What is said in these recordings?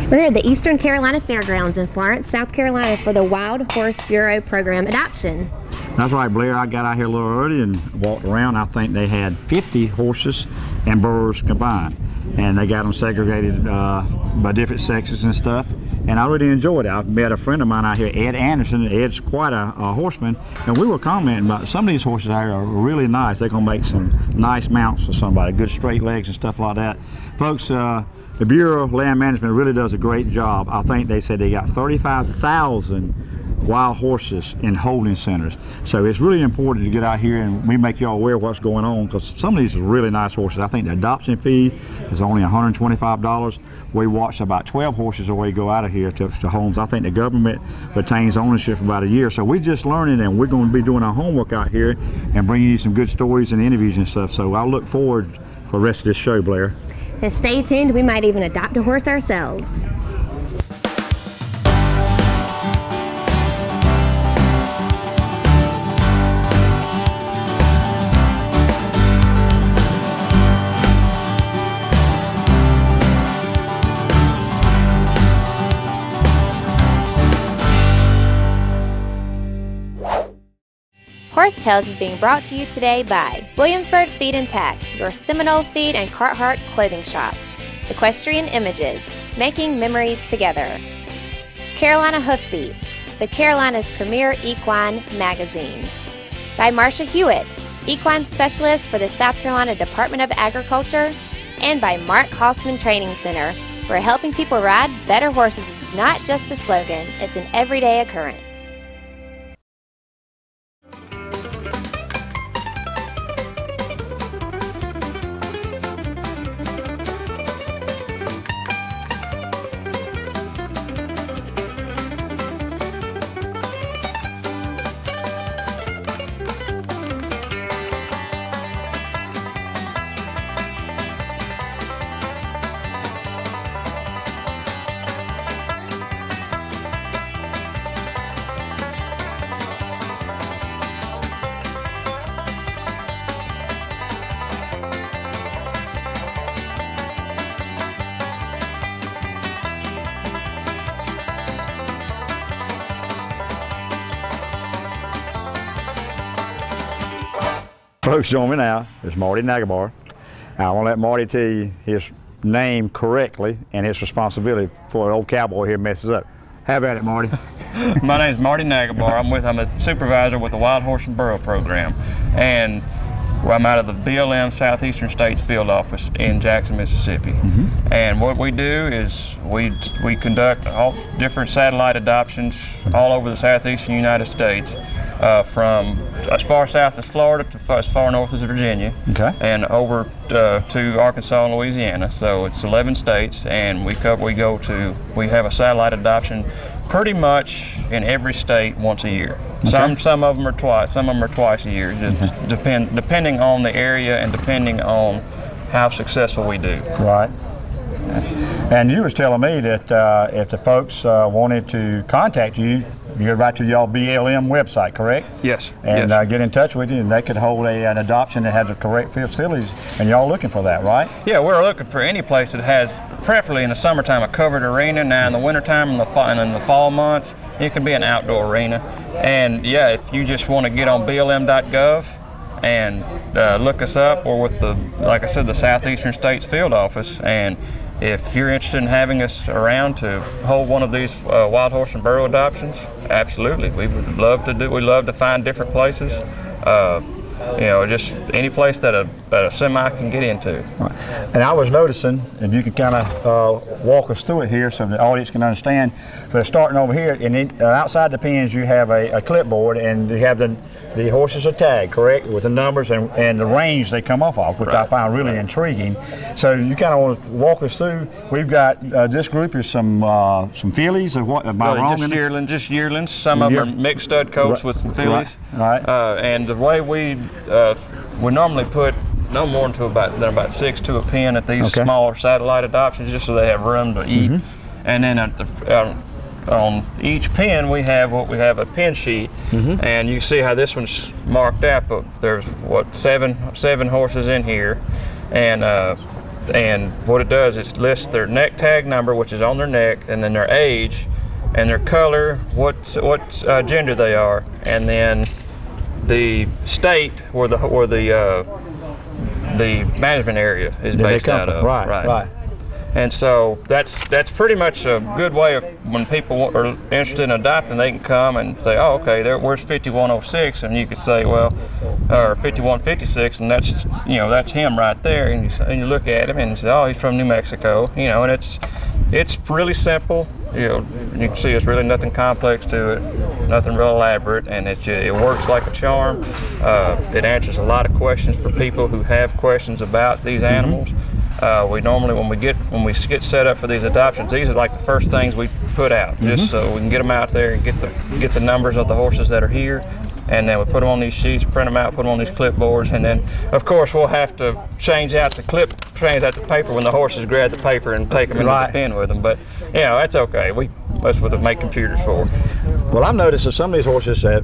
We're at the Eastern Carolina Fairgrounds in Florence, South Carolina for the Wild Horse Bureau Program adoption. That's right, Blair. I got out here a little early and walked around. I think they had 50 horses and burros combined. And they got them segregated by different sexes and stuff. And I really enjoyed it. I've met a friend of mine out here, Ed Anderson. Ed's quite a horseman. And we were commenting about some of these horses out here are really nice. They're going to make some nice mounts for somebody, good straight legs and stuff like that. Folks, the Bureau of Land Management really does a great job. I think they said they got 35,000 wild horses in holding centers. So it's really important to get out here and we make y'all aware of what's going on, because some of these are really nice horses. I think the adoption fee is only $125. We watch about 12 horses before we go out of here to homes. I think the government retains ownership for about a year. So we're just learning, and we're going to be doing our homework out here and bringing you some good stories and interviews and stuff. So I look forward for the rest of this show, Blair. So stay tuned, we might even adopt a horse ourselves. Horse Tales is being brought to you today by Williamsburg Feed and Tack, your Seminole Feed and Carhartt clothing shop. Equestrian Images, making memories together. Carolina Hoofbeats, the Carolina's premier equine magazine. By Marcia Hewitt, equine specialist for the South Carolina Department of Agriculture. And by Mark Hausman Training Center, where helping people ride better horses is not just a slogan, it's an everyday occurrence. Folks, join me now. It's Marty Nagabar. I want to let Marty tell you his name correctly and his responsibility before an old cowboy here messes up. Have at it, Marty. My name is Marty Nagabar. I'm a supervisor with the Wild Horse and Burro program, and I'm out of the BLM Southeastern States Field Office in Jackson, Mississippi. And what we do is we conduct all different satellite adoptions all over the southeastern United States, from as far south as Florida to as far north as Virginia, and over to Arkansas and Louisiana. So it's 11 states, and we have a satellite adoption pretty much in every state once a year. Some of them are twice. Some of them are twice a year. Just depending on the area and depending on how successful we do. Right. And you was telling me that if the folks wanted to contact you, you could write to y'all BLM website, correct? Yes. And get in touch with you, and they could hold an adoption that has the correct facilities, and y'all looking for that, right? Yeah, we're looking for any place that has, preferably in the summertime, a covered arena. Now in the wintertime and in the fall months, it can be an outdoor arena. And yeah, if you just want to get on blm.gov and look us up, or with like I said, the Southeastern States Field Office, and if you're interested in having us around to hold one of these wild horse and burro adoptions, absolutely. We would love to do. We love to find different places. You know, just any place that a semi can get into. Right. And I was noticing, and you can kind of walk us through it here so the audience can understand. So starting over here, and outside the pens, you have a clipboard, and you have the horses are tagged, correct, with the numbers and the range they come off of, which I find really intriguing. So you kind of want to walk us through. We've got this group is some fillies, or what? Am I wrong? Just yearlings. Some of them are mixed stud coats with some fillies. Right. And the way we normally put no more than about 6 to a pen at these smaller satellite adoptions, just so they have room to eat. And then on each pen we have a pen sheet, and you see how this one's marked out. But there's seven horses in here, and And what it does is lists their neck tag number, which is on their neck, and then their age, and their color, what gender they are, and then the state where the management area is based out of. Right. And so that's pretty much a good way of, when people are interested in adopting, they can come and say, oh, okay, where's 5106? And you could say, well, or 5156, and that's him right there. And you look at him and you say, oh, he's from New Mexico, and it's really simple. You can see it's really nothing complex to it, nothing real elaborate, and it works like a charm. It answers a lot of questions for people who have questions about these animals. We normally, when we get set up for these adoptions, these are like the first things we put out, just so we can get them out there and get the numbers of the horses that are here, and then we put them on these sheets, print them out, put them on these clipboards, and then of course we'll have to change out the paper when the horses grab the paper and take them into the pen with them. But that's okay. That's what they make computers for. Well, I've noticed that some of these horses that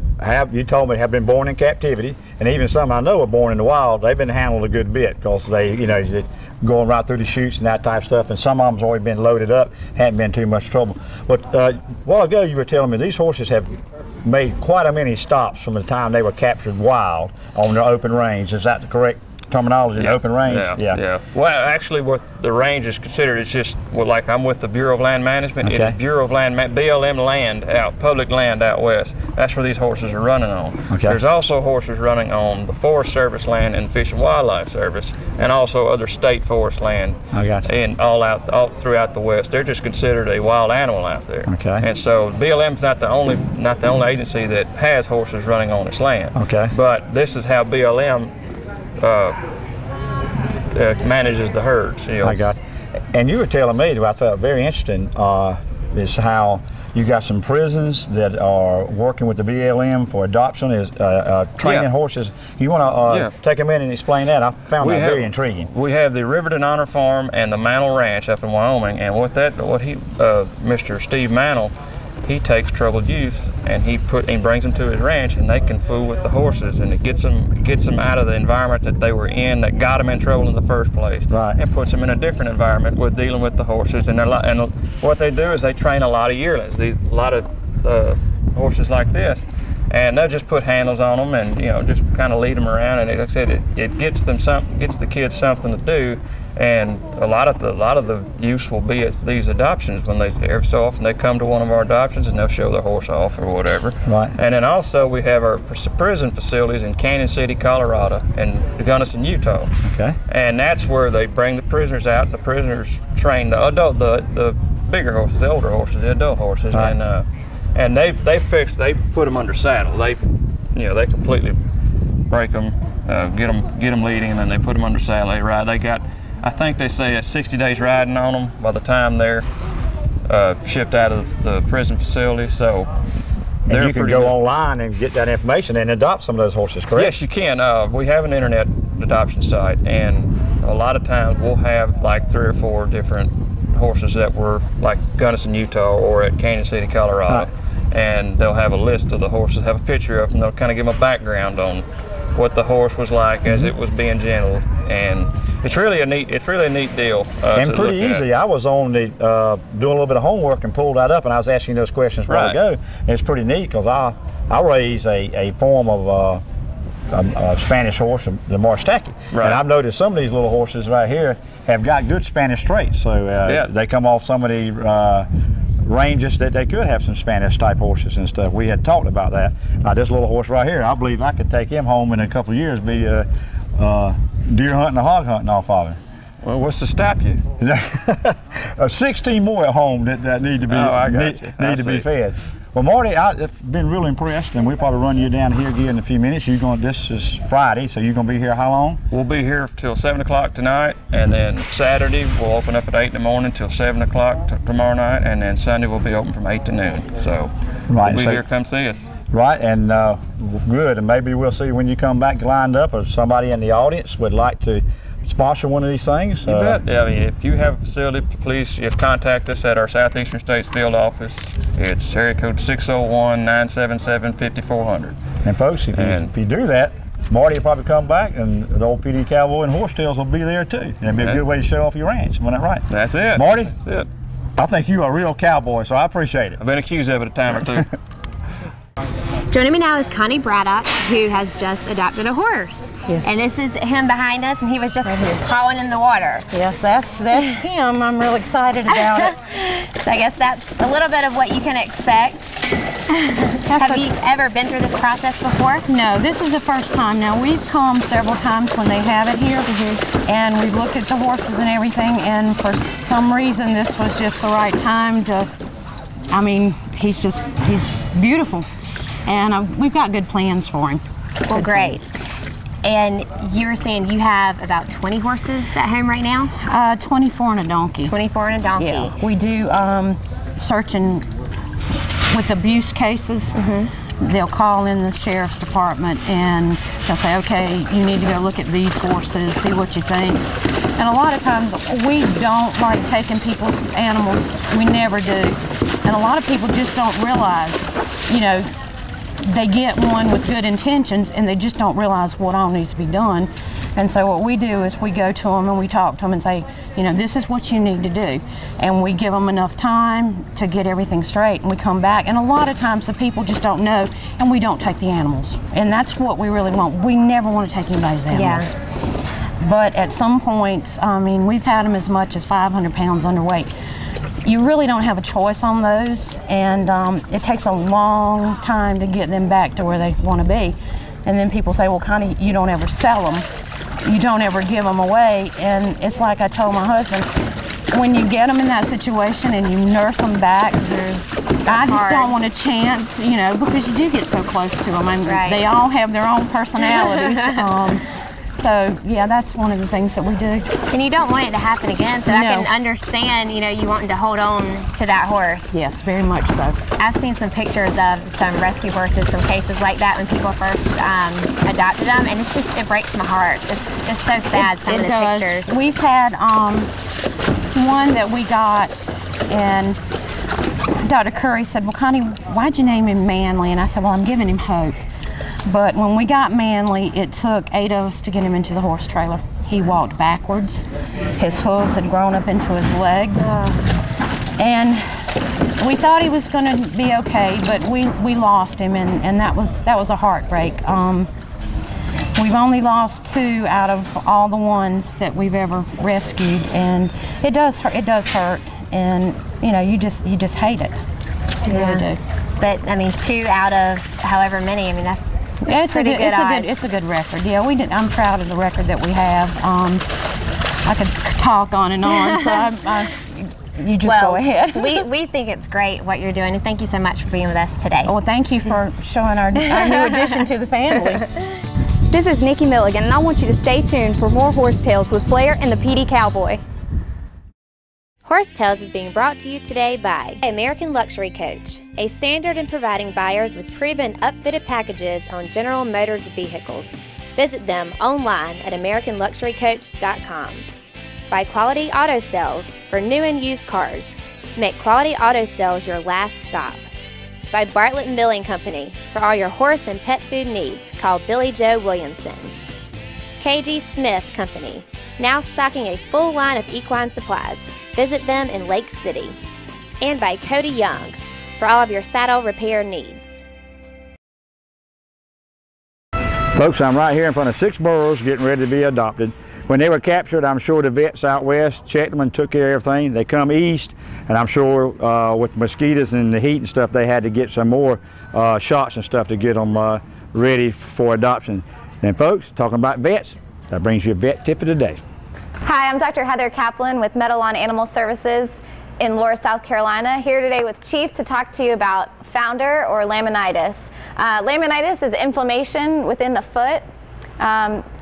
you told me have been born in captivity, and even some I know are born in the wild, they've been handled a good bit because they going right through the chutes and that type of stuff, and some of them's already been loaded up, hadn't been too much trouble. But a while ago you were telling me these horses have made quite a many stops from the time they were captured wild on their open range. Is that the correct terminology? Yeah. Open range? Yeah. Well, actually, what the range is considered, it's just, like I'm with the Bureau of Land Management. Okay. It's Bureau of Land, BLM land public land out west. That's where these horses are running on. Okay. There's also horses running on the Forest Service land and Fish and Wildlife Service, and also other state forest land. I got you. And all throughout the west. They're just considered a wild animal out there. Okay. And so BLM's not the only agency that has horses running on its land. Okay. But this is how BLM manages the herds. I got it. And you were telling me, what I felt very interesting, is how you got some prisons that are working with the BLM for adoption, is training horses. You want to take them in and explain that? I found that very intriguing. We have the Riverton Honor Farm and the Mantle Ranch up in Wyoming, and Mr. Steve Mantle, he takes troubled youth and he brings them to his ranch, and they can fool with the horses, and it gets them out of the environment that they were in that got them in trouble in the first place, and puts them in a different environment with dealing with the horses. And what they do is they train a lot of yearlings, a lot of horses like this, and they'll just put handles on them and just kind of lead them around. And like I said, it gets the kids something to do. And a lot of the use will be at these adoptions when every so often they come to one of our adoptions and they'll show their horse off or whatever. Right. And then also we have our prison facilities in Canyon City, Colorado, and Gunnison, Utah. Okay. And that's where they bring the prisoners out, and the prisoners train the bigger horses, the older horses, the adult horses, right. And they put them under saddle. They completely break them, get them leading, and then they put them under saddle. They ride. I think they say 60 days riding on them by the time they're shipped out of the prison facility. So you can go online and get that information and adopt some of those horses, correct? Yes, you can. We have an internet adoption site, and a lot of times we'll have like 3 or 4 different horses that were like Gunnison, Utah, or at Canyon City, Colorado. And they'll have a list of the horses, have a picture of them. They'll kind of give them a background on what the horse was like as it was being gentled, and it's really a neat deal. And pretty easy. I was on doing a little bit of homework and pulled that up, and I was asking those questions a while ago. And it's pretty neat because I raise a form of a Spanish horse, the Marstaki, and I've noticed some of these little horses right here have got good Spanish traits. So they come off some of the ranges that they could have some Spanish type horses and stuff. We had talked about that. This little horse right here, I believe I could take him home in a couple of years, be deer hunting or hog hunting off of him. Well, what's to stop you? 16 more at home that need to be be fed. Well, Marty, I've been really impressed, and we'll probably run you down here again in a few minutes. This is Friday, so you're going to be here how long? We'll be here till 7 o'clock tonight, and then Saturday we'll open up at 8 in the morning till 7 o'clock tomorrow night, and then Sunday we'll be open from 8 to noon. So we'll be here, come see us. Right, and good, and maybe we'll see when you come back lined up, or somebody in the audience would like to sponsor one of these things. You bet. I mean, if you have a facility, please contact us at our Southeastern States Field Office. It's area code 601-977-5400. And folks, if you do that, Marty will probably come back, and the old PD Cowboy and Horsetails will be there too. And it'll be a good way to show off your ranch. Isn't that right? That's it. Marty? That's it. I think you are a real cowboy, so I appreciate it. I've been accused of it a time or two. Joining me now is Connie Braddock, who has just adopted a horse. Yes. And this is him behind us, and he was just plowing in the water. Yes, that's him. I'm real excited about it. So I guess that's a little bit of what you can expect. Have you ever been through this process before? No, this is the first time. Now, we've come several times when they have it here, and we've looked at the horses and everything, and for some reason this was just the right time to, I mean, he's beautiful. And we've got good plans for him. Well, great. And you were saying you have about 20 horses at home right now? 24 and a donkey. 24 and a donkey. Yeah. We do searching with abuse cases. They'll call in the sheriff's department and they'll say, okay, you need to go look at these horses, see what you think. And a lot of times we don't like taking people's animals. We never do. And a lot of people just don't realize, you know, they get one with good intentions and they just don't realize what all needs to be done. And so what we do is we go to them and we talk to them and say, you know, this is what you need to do. And we give them enough time to get everything straight, and we come back. And a lot of times the people just don't know, and we don't take the animals. And that's what we really want. We never want to take anybody's animals. Yeah. But at some points, I mean, we've had them as much as 500 pounds underweight. You really don't have a choice on those, and it takes a long time to get them back to where they want to be. And then people say, well, Connie, you don't ever sell them. You don't ever give them away. And it's like I told my husband, when you get them in that situation and you nurse them back, I just don't want a chance, you know, because you do get so close to them. I mean, they all have their own personalities. So, yeah, that's one of the things that we do. And you don't want it to happen again, so I can understand, you know, you wanting to hold on to that horse. Yes, very much so. I've seen some pictures of some rescue horses, some cases like that when people first adopted them, and it's just, it breaks my heart. It's so sad, some of the pictures. We've had one that we got, and Dr. Curry said, well, Connie, why'd you name him Manly? And I said, well, I'm giving him hope. But when we got Manly, it took 8 of us to get him into the horse trailer. He walked backwards. His hooves had grown up into his legs. And we thought he was going to be okay, but we lost him, and that was a heartbreak. We've only lost 2 out of all the ones that we've ever rescued, and it does hurt, and you know, you just hate it. You really do. But I mean, 2 out of however many, I mean, it's a good record. Yeah, I'm proud of the record that we have. I could talk on and on, so you just go ahead. we think it's great what you're doing, and thank you so much for being with us today. Well, thank you for showing our new addition to the family. This is Nikki Milligan, and I want you to stay tuned for more Horse Tales with Blair and the PD Cowboy. Horse Tales is being brought to you today by American Luxury Coach, a standard in providing buyers with proven upfitted packages on General Motors vehicles. Visit them online at AmericanLuxuryCoach.com. By Quality Auto Sales for new and used cars. Make Quality Auto Sales your last stop. By Bartlett Milling Company for all your horse and pet food needs. Call Billy Joe Williamson. KG Smith Company, now stocking a full line of equine supplies. Visit them in Lake City. And by Cody Young for all of your saddle repair needs. Folks, I'm right here in front of 6 burros getting ready to be adopted. When they were captured, I'm sure the vets out west checked them and took care of everything. They come east, and I'm sure with mosquitoes and the heat and stuff, they had to get some more shots and stuff to get them ready for adoption. And folks, talking about vets, that brings you a vet tip of the day. Hi, I'm Dr. Heather Kaplan with Medalon Animal Services in Laura, South Carolina, here today with Chief to talk to you about founder or laminitis. Laminitis is inflammation within the foot.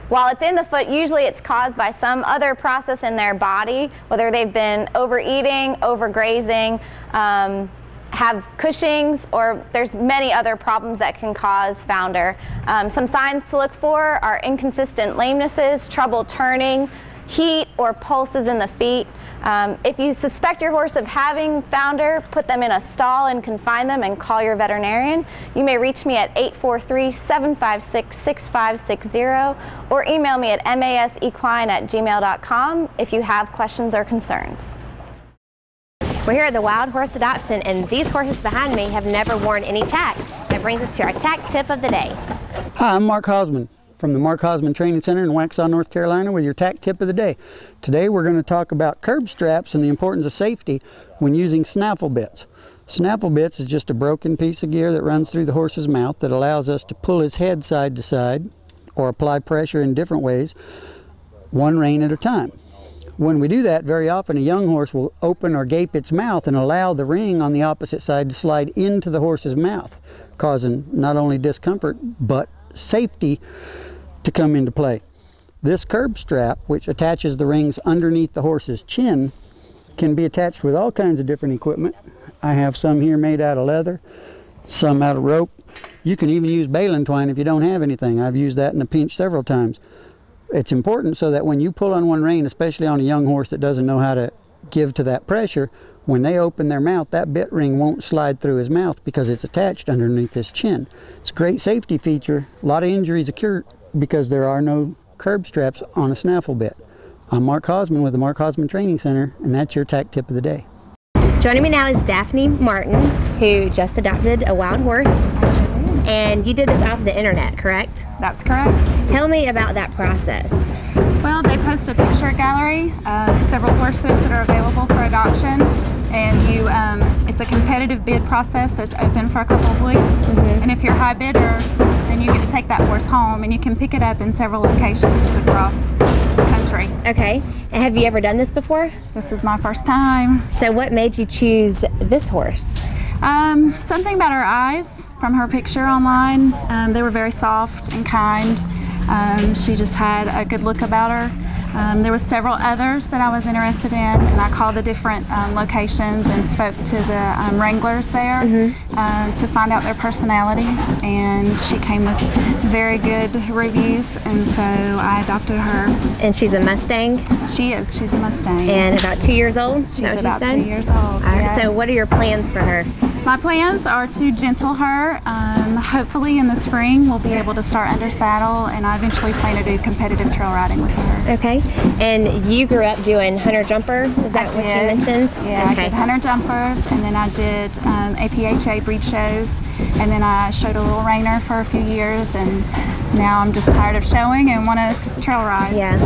While it's in the foot, usually it's caused by some other process in their body, whether they've been overeating, overgrazing, have Cushing's, or there's many other problems that can cause founder. Some signs to look for are inconsistent lamenesses, trouble turning, heat or pulses in the feet, If you suspect your horse of having founder, put them in a stall and confine them and call your veterinarian. You may reach me at 843-756-6560 or email me at masequine@gmail.com if you have questions or concerns. We're here at the Wild Horse Adoption, and these horses behind me have never worn any tack. That brings us to our tack tip of the day. Hi, I'm Mark Hosman from the Mark Hosman Training Center in Waxhaw, North Carolina with your tack tip of the day. Today we're going to talk about curb straps and the importance of safety when using snaffle bits. Snaffle bits is just a broken piece of gear that runs through the horse's mouth that allows us to pull his head side to side or apply pressure in different ways, one rein at a time. When we do that, very often a young horse will open or gape its mouth and allow the ring on the opposite side to slide into the horse's mouth, causing not only discomfort but safety to come into play. This curb strap, which attaches the rings underneath the horse's chin, can be attached with all kinds of different equipment. I have some here made out of leather, some out of rope. You can even use baling twine if you don't have anything. I've used that in a pinch several times. It's important so that when you pull on one rein, especially on a young horse that doesn't know how to give to that pressure, when they open their mouth, that bit ring won't slide through his mouth because it's attached underneath his chin. It's a great safety feature. A lot of injuries occur because there are no curb straps on a snaffle bit. I'm Mark Hosman with the Mark Hosman Training Center, and that's your tack tip of the day. Joining me now is Daphne Martin, who just adopted a wild horse. And you did this off the internet, correct? That's correct. Tell me about that process. Well, they post a picture gallery of several horses that are available for adoption, and it's a competitive bid process that's open for a couple of weeks. And if you're a high bidder, then you get to take that horse home, and you can pick it up in several locations across the country. Okay. And have you ever done this before? This is my first time. So what made you choose this horse? Something about her eyes from her picture online. They were very soft and kind. She just had a good look about her. There were several others that I was interested in, and I called the different locations and spoke to the wranglers there to find out their personalities, and she came with very good reviews, and so I adopted her. And she's a Mustang? She is. She's a Mustang. And about 2 years old? She's about 2 years old. All right, so what are your plans for her? My plans are to gentle her. Hopefully in the spring we'll be able to start under saddle, and I eventually plan to do competitive trail riding with her. Okay. And you grew up doing hunter jumper, is that what you mentioned? Yeah, okay. I did hunter jumpers, and then I did APHA breed shows, and then I showed a little reiner for a few years, and now I'm just tired of showing and want to trail ride. Yeah,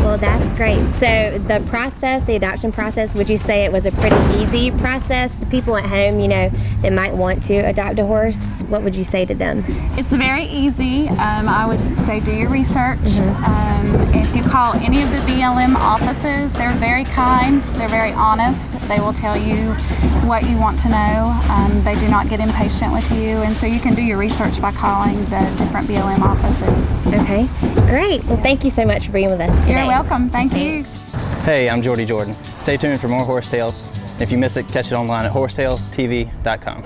well that's great. So the process, the adoption process, would you say it was a pretty easy process? The people at home, you know, that might want to adopt a horse, what would you say to them? It's very easy. I would say do your research. If you call any of the BLM offices, they're very kind, they're very honest. They will tell you what you want to know. They do not get impatient with you, and so you can do your research by calling the different BLM offices. Okay, great. Well, thank you so much for being with us today. You're welcome. Thank you. Hey, I'm Jordy Jordan. Stay tuned for more Horse Tales. If you miss it, catch it online at horsetailstv.com.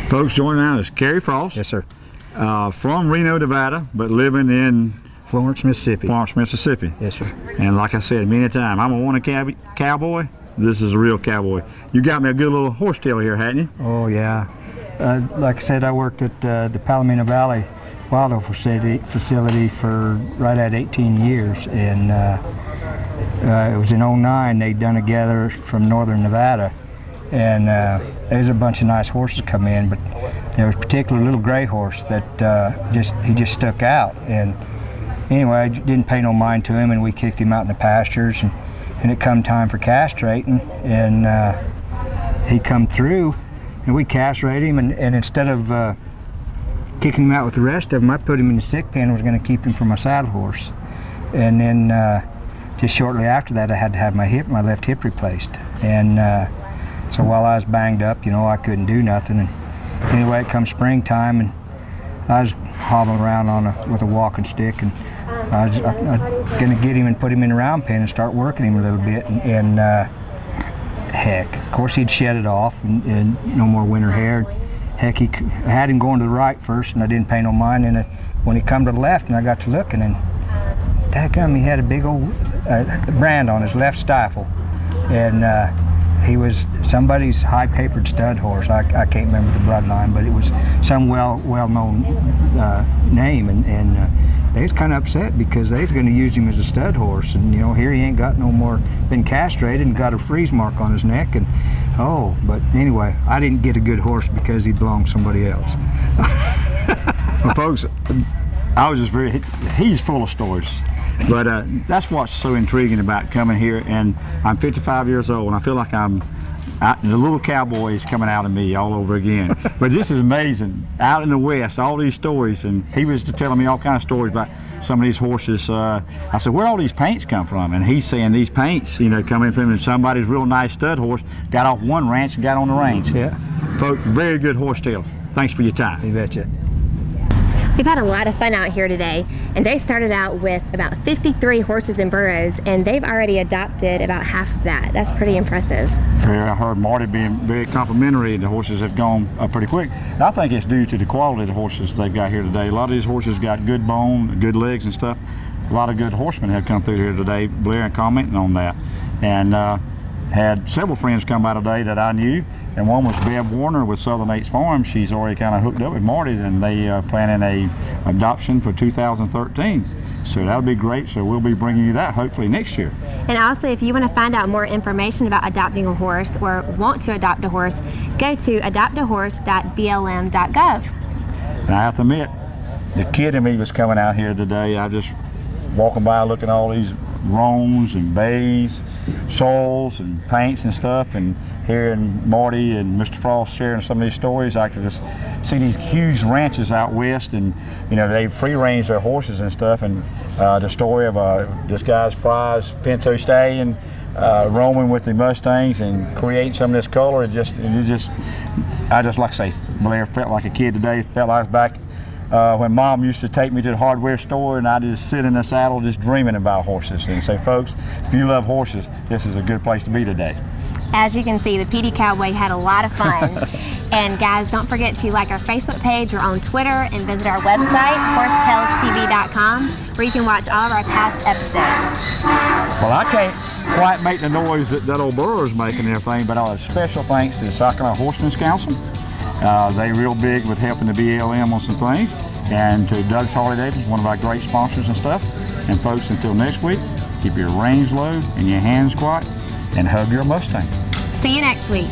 Folks, joining now is Kerry Frost. Yes, sir. From Reno, Nevada, but living in Florence, Mississippi. Florence, Mississippi. Yes, sir. And like I said many times, I'm a wanted cowboy. This is a real cowboy. You got me a good little horse tail here, hadn't you? Oh, yeah. Like I said, I worked at the Palomino Valley Wild Horse facility for right at 18 years, and it was in '09 they'd done a gather from northern Nevada, and there's a bunch of nice horses come in, but there was a particular little gray horse that he just stuck out, and anyway, I didn't pay no mind to him, and we kicked him out in the pastures, and it come time for castrating, and he come through, and we castrated him, and instead of kicking him out with the rest of them, I put him in the sick pen and was going to keep him for my saddle horse. And then just shortly after that, I had to have my left hip replaced. And so while I was banged up, you know, I couldn't do nothing. And anyway, it come springtime, and I was hobbling around with a walking stick, and I was going to get him and put him in a round pen and start working him a little bit. And heck, of course he'd shed it off, and no more winter hair. Heck, I had him going to the right first, and I didn't pay no mind. And when he come to the left, and I got to looking, and dadgum, he had a big old brand on his left stifle. and he was somebody's high-papered stud horse. I can't remember the bloodline, but it was some well-known name, and they was kind of upset because they was going to use him as a stud horse, and you know, here he ain't got no more, been castrated and got a freeze mark on his neck, and but anyway, I didn't get a good horse because he belonged to somebody else. Well, folks, I was just he's full of stories. But that's what's so intriguing about coming here, and I'm 55 years old, and I feel like the little cowboy is coming out of me all over again. But this is amazing. Out in the West, all these stories, and he was telling me all kinds of stories about some of these horses. I said, where all these paints come from? And he's saying these paints, you know, coming from somebody's real nice stud horse, got off one ranch and got on the range. Yeah. Folks, very good horse tales. Thanks for your time. You betcha. We've had a lot of fun out here today, and they started out with about 53 horses and burros, and they've already adopted about half of that. That's pretty impressive. I heard Marty being very complimentary. The horses have gone pretty quick. And I think it's due to the quality of the horses they've got here today. A lot of these horses got good bone, good legs and stuff. A lot of good horsemen have come through here today, Blair, and commenting on that. And had several friends come by today that I knew, and one was Bev Warner with Southern Eights Farm. She's already kind of hooked up with Marty, and they are planning a adoption for 2013. So that'll be great. So we'll be bringing you that hopefully next year. And also, if you want to find out more information about adopting a horse or want to adopt a horse, go to adoptahorse.blm.gov. And I have to admit, the kid in me was coming out here today. I just walking by looking at all these roans and bays, soils and paints and stuff, and hearing Marty and Mr. Frost sharing some of these stories, I could just see these huge ranches out west, and you know, they free range their horses and stuff, and the story of this guy's prize Pinto stallion roaming with the Mustangs and creating some of this color. I just like I say, Blair, felt like a kid today. Felt like I was back when Mom used to take me to the hardware store, and I just sit in the saddle just dreaming about horses. And say, folks, if you love horses, this is a good place to be today. As you can see, the PD Cowboy had a lot of fun. And guys, don't forget to like our Facebook page, we're on Twitter, and visit our website, horsetales.tv.com, where you can watch all of our past episodes. Well, I can't quite make the noise that old burro's making and everything, but a special thanks to the South Carolina Horsemen's Council. They're real big with helping the BLM on some things, and to Doug's Harley Davidson, one of our great sponsors and stuff. And folks, until next week, keep your reins low and your hands quiet, and hug your Mustang. See you next week.